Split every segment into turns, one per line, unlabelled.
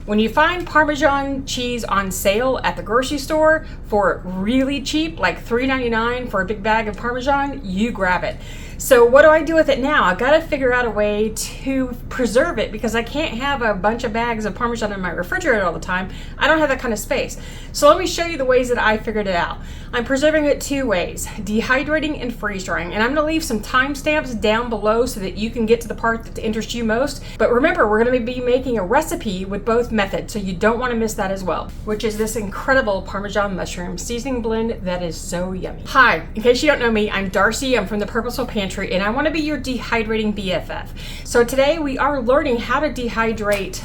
When you find Parmesan cheese on sale at the grocery store for really cheap, like $3.99 for a big bag of Parmesan, you grab it. So what do I do with it now? I've got to figure out a way to preserve it because I can't have a bunch of bags of Parmesan in my refrigerator all the time. I don't have that kind of space. So let me show you the ways that I figured it out. I'm preserving it two ways, dehydrating and freeze drying. And I'm gonna leave some timestamps down below so that you can get to the part that interests you most. But remember, we're gonna be making a recipe with both methods, so you don't wanna miss that as well, which is this incredible Parmesan mushroom seasoning blend that is so yummy. Hi, in case you don't know me, I'm Darcy, I'm from the Purposeful Pantry, and I wanna be your dehydrating BFF. So today we are learning how to dehydrate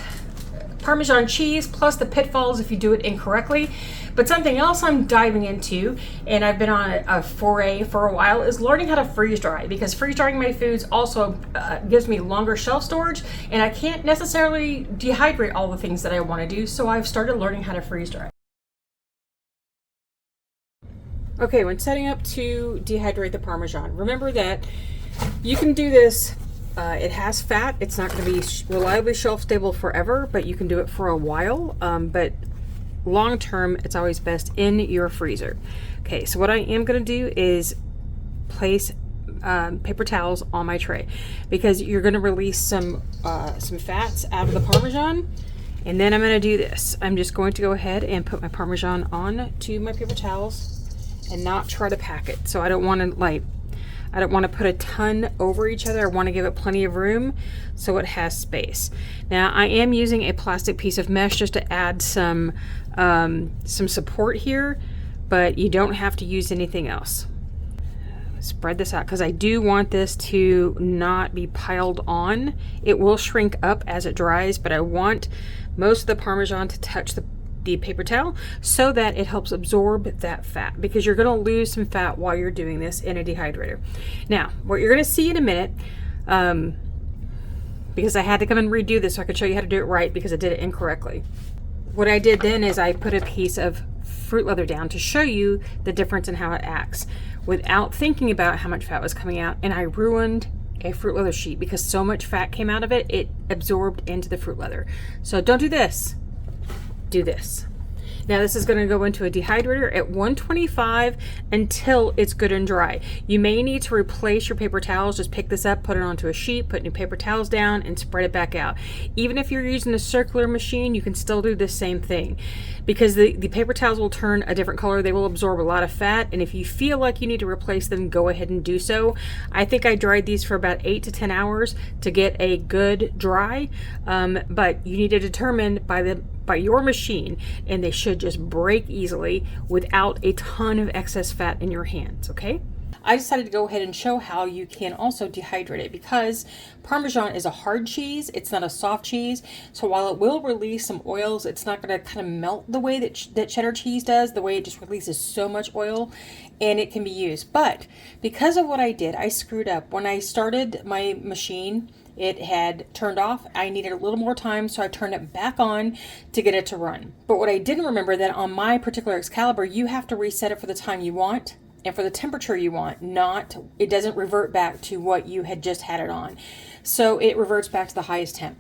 Parmesan cheese, plus the pitfalls if you do it incorrectly. But something else I'm diving into, and I've been on a foray for a while, is learning how to freeze dry, because freeze drying my foods also gives me longer shelf storage, and I can't necessarily dehydrate all the things that I want to do, so I've started learning how to freeze dry. Okay, when setting up to dehydrate the Parmesan, remember that you can do this. It has fat. It's not going to be reliably shelf stable forever, but you can do it for a while. But long term, it's always best in your freezer. Okay, so what I am going to do is place paper towels on my tray, because you're going to release some fats out of the Parmesan. And then I'm going to do this. I'm just going to go ahead and put my Parmesan on to my paper towels and not try to pack it. So I don't want to put a ton over each other. I want to give it plenty of room so it has space. Now I am using a plastic piece of mesh just to add some support here, but you don't have to use anything else. Spread this out because I do want this to not be piled on. It will shrink up as it dries, but I want most of the Parmesan to touch the paper towel so that it helps absorb that fat, because you're going to lose some fat while you're doing this in a dehydrator. Now, what you're going to see in a minute, because I had to come and redo this so I could show you how to do it right, because I did it incorrectly. What I did then is I put a piece of fruit leather down to show you the difference in how it acts without thinking about how much fat was coming out, and I ruined a fruit leather sheet because so much fat came out of it, it absorbed into the fruit leather. So don't do this. Do this. Now this is going to go into a dehydrator at 125 until it's good and dry. You may need to replace your paper towels. Just pick this up, put it onto a sheet, put new paper towels down, and spread it back out. Even if you're using a circular machine, you can still do the same thing, because the paper towels will turn a different color. They will absorb a lot of fat, and if you feel like you need to replace them, go ahead and do so. I think I dried these for about 8 to 10 hours to get a good dry, but you need to determine by your machine, and they should just break easily without a ton of excess fat in your hands, okay? I decided to go ahead and show how you can also dehydrate it, because Parmesan is a hard cheese. It's not a soft cheese. So while it will release some oils, it's not going to kind of melt the way that cheddar cheese does, the way it just releases so much oil, and it can be used. But because of what I did, I screwed up. When I started my machine, it had turned off. I needed a little more time, so I turned it back on to get it to run. But what I didn't remember, that on my particular Excalibur, you have to reset it for the time you want and for the temperature you want. It doesn't revert back to what you had just had it on. So it reverts back to the highest temp.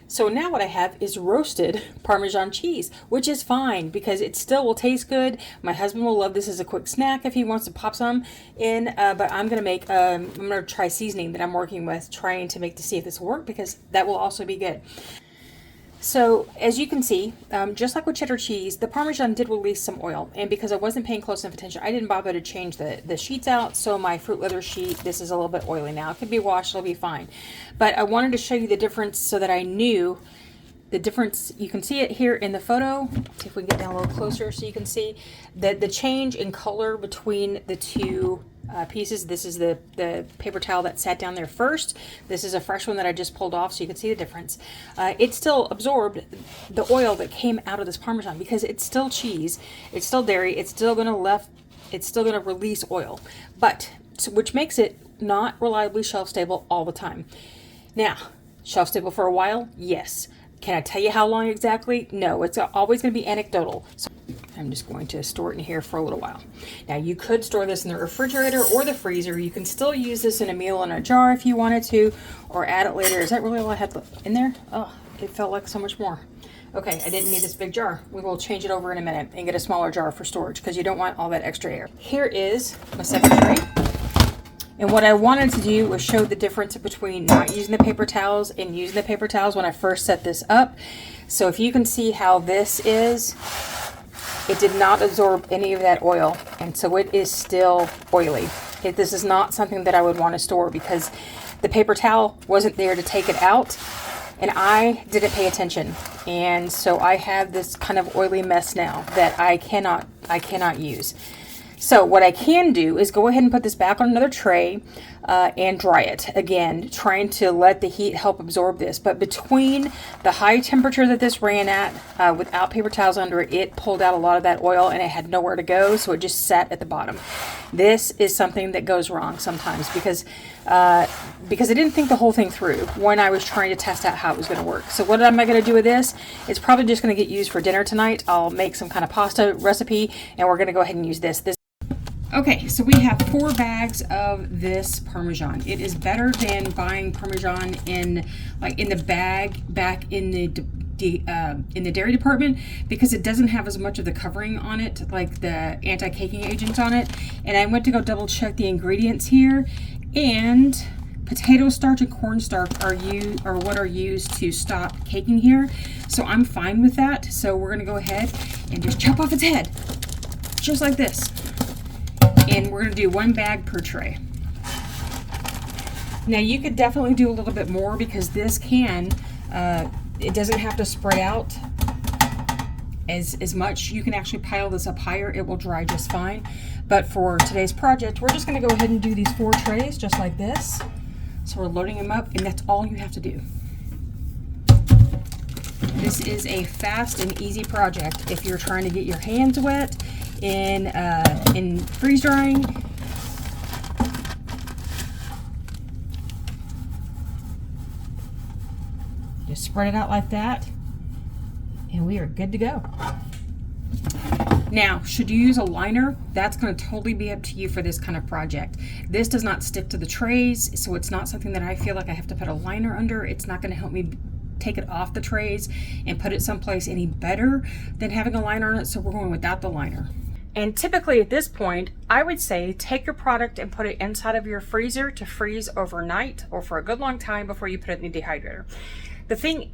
So now what I have is roasted Parmesan cheese, which is fine because it still will taste good. My husband will love this as a quick snack if he wants to pop some in. But I'm gonna try seasoning that I'm working with, trying to see if this will work, because that will also be good. So as you can see, just like with cheddar cheese, the Parmesan did release some oil, and because I wasn't paying close enough attention, I didn't bother to change the sheets out. So my fruit leather sheet, this is a little bit oily now. It could be washed, it'll be fine. But I wanted to show you the difference so that I knew the difference. You can see it here in the photo. See if we can get down a little closer so you can see the change in color between the two pieces. This is the paper towel that sat down there first. This is a fresh one that I just pulled off, so you can see the difference. It still absorbed the oil that came out of this Parmesan, because it's still cheese, it's still dairy, it's still going to release oil, which makes it not reliably shelf stable all the time. Now, shelf stable for a while, yes. Can I tell you how long exactly? No, it's always going to be anecdotal. So I'm just going to store it in here for a little while. Now, you could store this in the refrigerator or the freezer. You can still use this in a meal in a jar if you wanted to, or add it later. Is that really all I had in there? Oh, it felt like so much more. Okay, I didn't need this big jar. We will change it over in a minute and get a smaller jar for storage because you don't want all that extra air. Here is my second tray. And what I wanted to do was show the difference between not using the paper towels and using the paper towels when I first set this up. So if you can see how this is, it did not absorb any of that oil. And so it is still oily. This is not something that I would want to store because the paper towel wasn't there to take it out. And I didn't pay attention. And so I have this kind of oily mess now that I cannot use. So what I can do is go ahead and put this back on another tray and dry it. Again, trying to let the heat help absorb this. But between the high temperature that this ran at, without paper towels under it, it pulled out a lot of that oil and it had nowhere to go. So it just sat at the bottom. This is something that goes wrong sometimes because I didn't think the whole thing through when I was trying to test out how it was going to work. So what am I going to do with this? It's probably just going to get used for dinner tonight. I'll make some kind of pasta recipe and we're going to go ahead and use this. Okay, so we have 4 bags of this Parmesan. It is better than buying Parmesan in the bag back in the dairy department because it doesn't have as much of the covering on it, like the anti-caking agents on it. And I went to go double check the ingredients here, and potato starch and cornstarch are what are used to stop caking here. So I'm fine with that. So we're gonna go ahead and just chop off its head, just like this. And we're going to do 1 bag per tray. Now you could definitely do a little bit more because this it doesn't have to spread out as much. You can actually pile this up higher. It will dry just fine. But for today's project, we're just going to go ahead and do these 4 trays just like this. So we're loading them up and that's all you have to do. This is a fast and easy project if you're trying to get your hands wet in freeze drying. Just spread it out like that and we are good to go. Now, should you use a liner? That's going to totally be up to you for this kind of project. This does not stick to the trays, so it's not something that I feel like I have to put a liner under. It's not going to help me take it off the trays and put it someplace any better than having a liner on it, so we're going without the liner. And typically at this point, I would say take your product and put it inside of your freezer to freeze overnight or for a good long time before you put it in the dehydrator. The thing,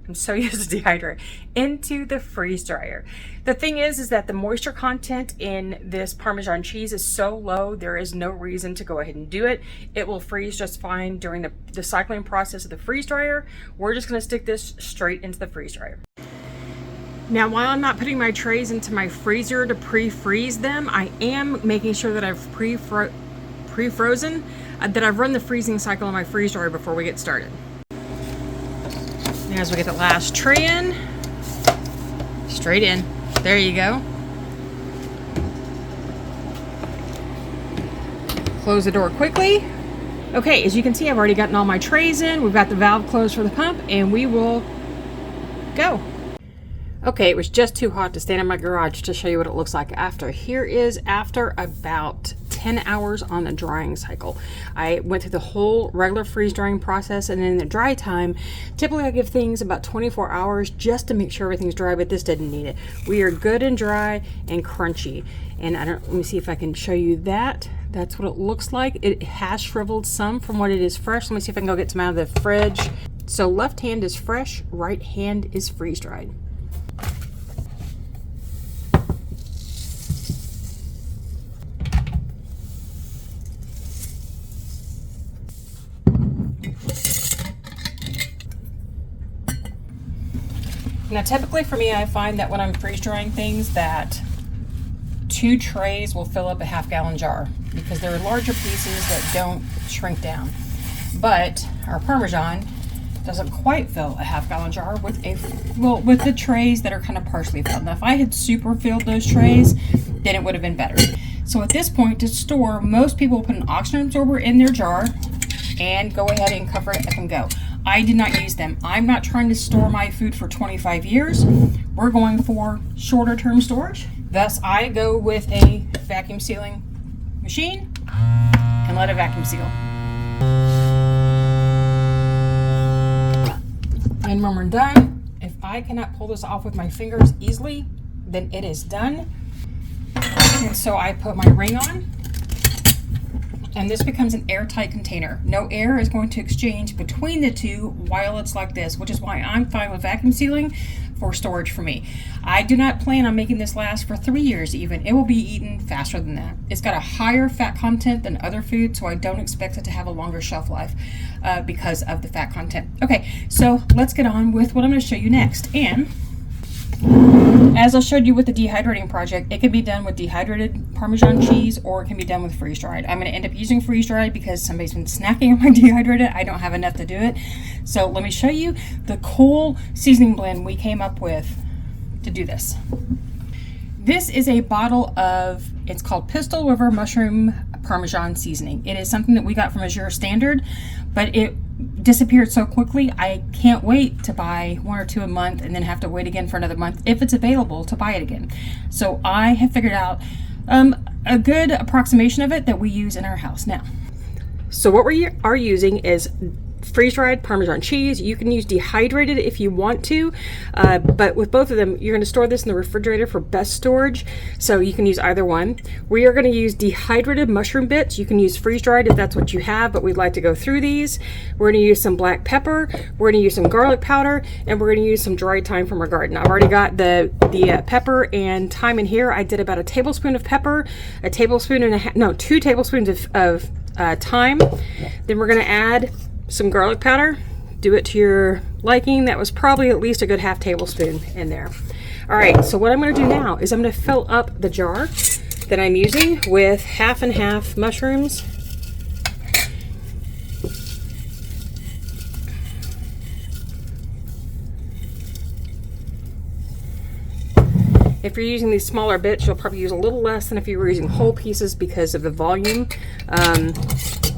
I'm so used to dehydrate, into the freeze dryer. The thing is that the moisture content in this Parmesan cheese is so low, there is no reason to go ahead and do it. It will freeze just fine during the cycling process of the freeze dryer. We're just gonna stick this straight into the freeze dryer. Now, while I'm not putting my trays into my freezer to pre-freeze them, I am making sure that I've pre-frozen, that I've run the freezing cycle on my freeze dryer before we get started. And as we get the last tray in, straight in. There you go. Close the door quickly. Okay, as you can see, I've already gotten all my trays in. We've got the valve closed for the pump, and we will go. Okay, it was just too hot to stand in my garage to show you what it looks like after. Here is after about 10 hours on the drying cycle. I went through the whole regular freeze drying process, and in the dry time, typically I give things about 24 hours just to make sure everything's dry, but this didn't need it. We are good and dry and crunchy. And let me see if I can show you that. That's what it looks like. It has shriveled some from what it is fresh. Let me see if I can go get some out of the fridge. So left hand is fresh, right hand is freeze dried. Now typically for me, I find that when I'm freeze drying things that 2 trays will fill up a half-gallon jar because there are larger pieces that don't shrink down. But our Parmesan doesn't quite fill a half-gallon jar with the trays that are kind of partially filled. Now if I had super filled those trays, then it would have been better. So at this point, to store, most people will put an oxygen absorber in their jar and go ahead and cover it up and go. I did not use them. I'm not trying to store my food for 25 years. We're going for shorter term storage. Thus, I go with a vacuum sealing machine and let it vacuum seal. And when we're done, if I cannot pull this off with my fingers easily, then it is done. And so I put my ring on, and this becomes an airtight container. No air is going to exchange between the two while it's like this, which is why I'm fine with vacuum sealing for storage for me. I do not plan on making this last for 3 years even. It will be eaten faster than that. It's got a higher fat content than other food, so I don't expect it to have a longer shelf life because of the fat content. Okay, so let's get on with what I'm going to show you next. And as I showed you with the dehydrating project, it can be done with dehydrated Parmesan cheese, or it can be done with freeze-dried. I'm going to end up using freeze-dried because somebody's been snacking on my dehydrated. I don't have enough to do it. So let me show you the cool seasoning blend we came up with to do this. This is a bottle of, it's called Pistol River Mushroom Parmesan Seasoning. It is something that we got from Azure Standard, but it disappeared so quickly. I can't wait to buy 1 or 2 a month and then have to wait again for another month if it's available to buy it again. So I have figured out a good approximation of it that we use in our house now. So what we are using is freeze-dried Parmesan cheese. You can use dehydrated if you want to, but with both of them, you're going to store this in the refrigerator for best storage, so you can use either one. We are going to use dehydrated mushroom bits. You can use freeze-dried if that's what you have, but we'd like to go through these. We're going to use some black pepper, we're going to use some garlic powder, and we're going to use some dried thyme from our garden. I've already got the pepper and thyme in here. I did about a tablespoon of pepper, a tablespoon and a half, no, 2 tablespoons of thyme. Then we're going to add some garlic powder. Do it to your liking. That was probably at least a good half tablespoon in there. All right, so what I'm going to do now is I'm going to fill up the jar that I'm using with half and half mushrooms. If you're using these smaller bits, you'll probably use a little less than if you were using whole pieces because of the volume.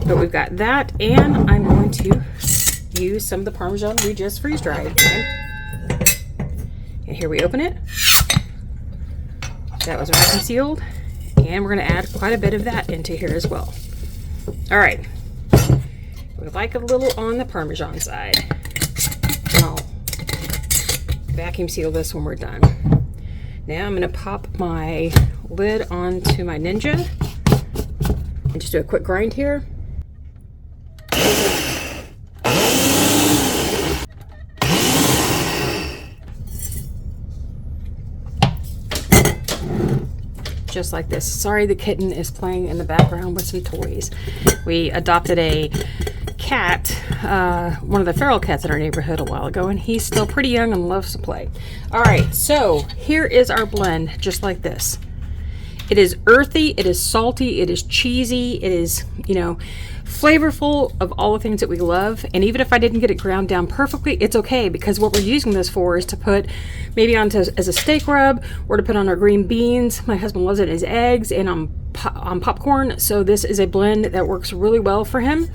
But we've got that, and I'm going to use some of the Parmesan we just freeze-dried. Okay? And here we open it. That was vacuum sealed, and we're going to add quite a bit of that into here as well. All right, we like a little on the Parmesan side. I'll vacuum seal this when we're done. Now I'm going to pop my lid onto my Ninja and just do a quick grind here. Just like this. Sorry, the kitten is playing in the background with some toys. We adopted a cat, one of the feral cats in our neighborhood a while ago, and he's still pretty young and loves to play. All right, so here is our blend, just like this. It is earthy, it is salty, it is cheesy, it is, flavorful of all the things that we love. And even if I didn't get it ground down perfectly, it's okay, because what we're using this for is to put maybe onto as a steak rub, or to put on our green beans. My husband loves it in his eggs and on popcorn. So this is a blend that works really well for him.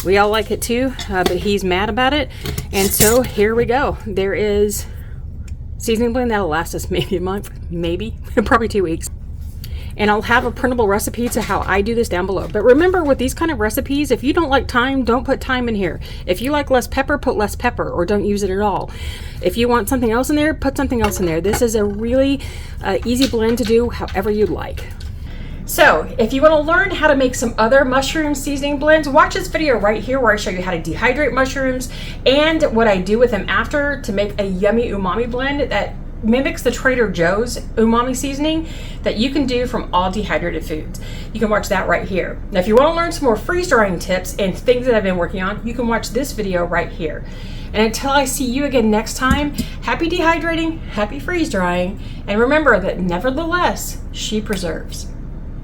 We all like it too, but he's mad about it. And so here we go. There is seasoning blend that'll last us maybe a month, maybe, probably 2 weeks. And I'll have a printable recipe to how I do this down below. But remember, with these kind of recipes, if you don't like thyme, don't put thyme in here. If you like less pepper, put less pepper, or don't use it at all. If you want something else in there, put something else in there. This is a really easy blend to do however you'd like. So if you want to learn how to make some other mushroom seasoning blends, watch this video right here where I show you how to dehydrate mushrooms and what I do with them after to make a yummy umami blend that mimics the Trader Joe's umami seasoning that you can do from all dehydrated foods. You can watch that right here. Now, if you want to learn some more freeze drying tips and things that I've been working on, you can watch this video right here. And until I see you again next time, happy dehydrating, happy freeze drying, and remember that nevertheless, she preserves.